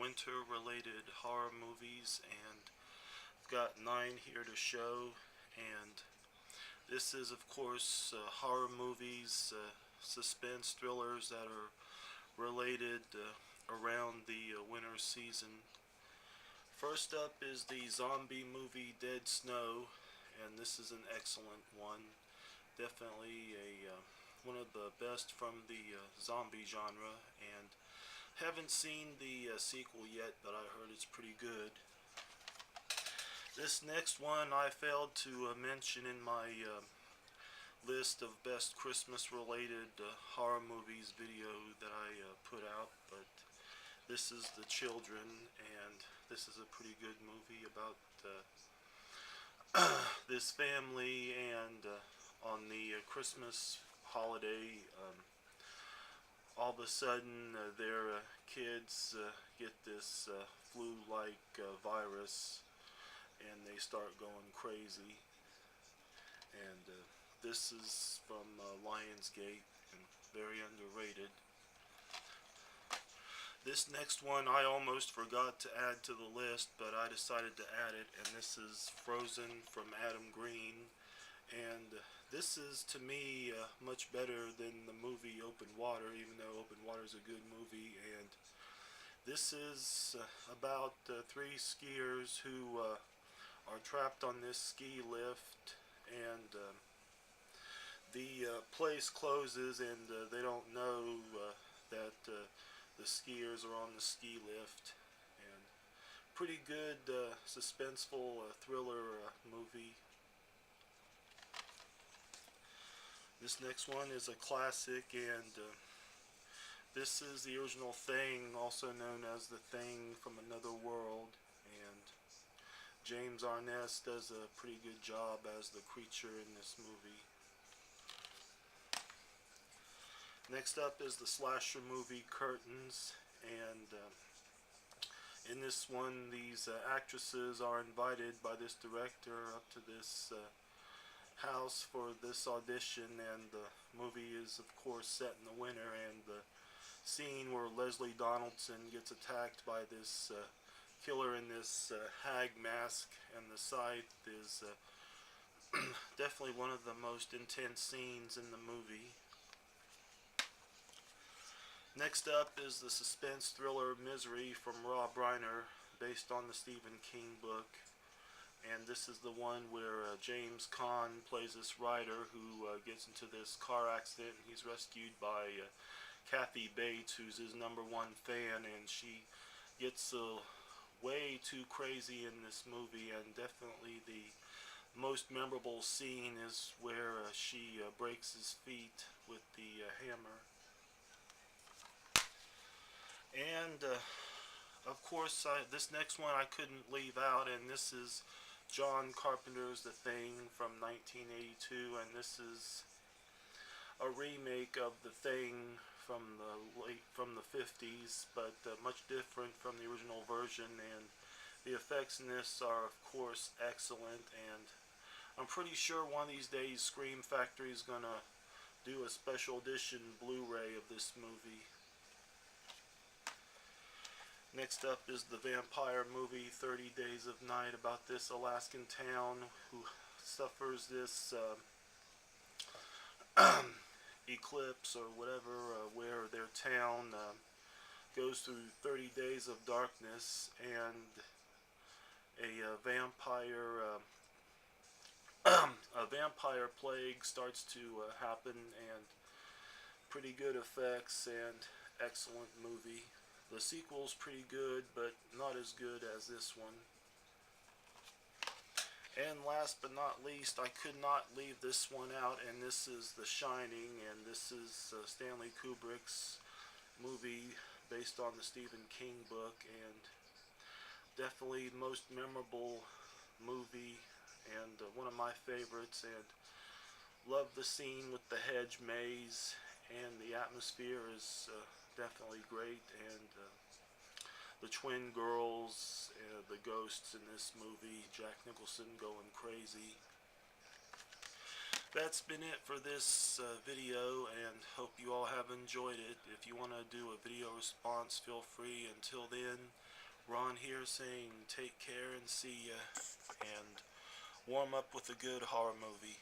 winter related horror movies, and I've got 9 here to show. And this is, of course, horror movies, suspense thrillers that are related around the winter season. First up is the zombie movie Dead Snow, and this is an excellent one. Definitely a one of the best from the zombie genre, and haven't seen the sequel yet, but I heard it's pretty good. This next one I failed to mention in my list of best Christmas related horror movies video that I put out, but this is The Children, and this is a pretty good movie about this family, and on the Christmas holiday, all of a sudden their kids get this flu-like virus, and they start going crazy. And this is from Lionsgate, and very underrated. This next one I almost forgot to add to the list, but I decided to add it, and this is Frozen from Adam Green. And this is, to me, much better than the movie Open Water, even though Open Water is a good movie. And this is about 3 skiers who are trapped on this ski lift, and the place closes, and they don't know that the skiers are on the ski lift. And pretty good suspenseful thriller movie. This next one is a classic, and this is the original Thing, also known as The Thing from Another World. And James Arness does a pretty good job as the creature in this movie. Next up is the slasher movie Curtains, and in this one these actresses are invited by this director up to this house for this audition, and the movie is of course set in the winter, and the scene where Leslie Donaldson gets attacked by this killer in this hag mask and the scythe is definitely one of the most intense scenes in the movie. Next up is the suspense thriller Misery from Rob Reiner, based on the Stephen King book. And this is the one where James Caan plays this writer who gets into this car accident, and he's rescued by Kathy Bates, who's his #1 fan, and she gets way too crazy in this movie. And definitely the most memorable scene is where she breaks his feet with the hammer. And of course, this next one I couldn't leave out, and this is John Carpenter's The Thing from 1982, and this is a remake of The Thing from the 50s, but much different from the original version. And the effects in this are, of course, excellent. And I'm pretty sure one of these days Scream Factory is gonna do a special edition Blu-ray of this movie. Next up is the vampire movie 30 Days of Night, about this Alaskan town who suffers this eclipse or whatever, where their town goes through 30 days of darkness, and a vampire plague starts to happen, and pretty good effects and excellent movie. The sequel's pretty good, but not as good as this one. And last but not least, I could not leave this one out, and this is The Shining, and this is Stanley Kubrick's movie based on the Stephen King book, and definitely the most memorable movie, and one of my favorites. And love the scene with the hedge maze, and the atmosphere is definitely great. And the twin girls, the ghosts in this movie, Jack Nicholson going crazy. That's been it for this video, and hope you all have enjoyed it. If you want to do a video response, feel free. Until then, Ron here saying take care and see ya, and warm up with a good horror movie.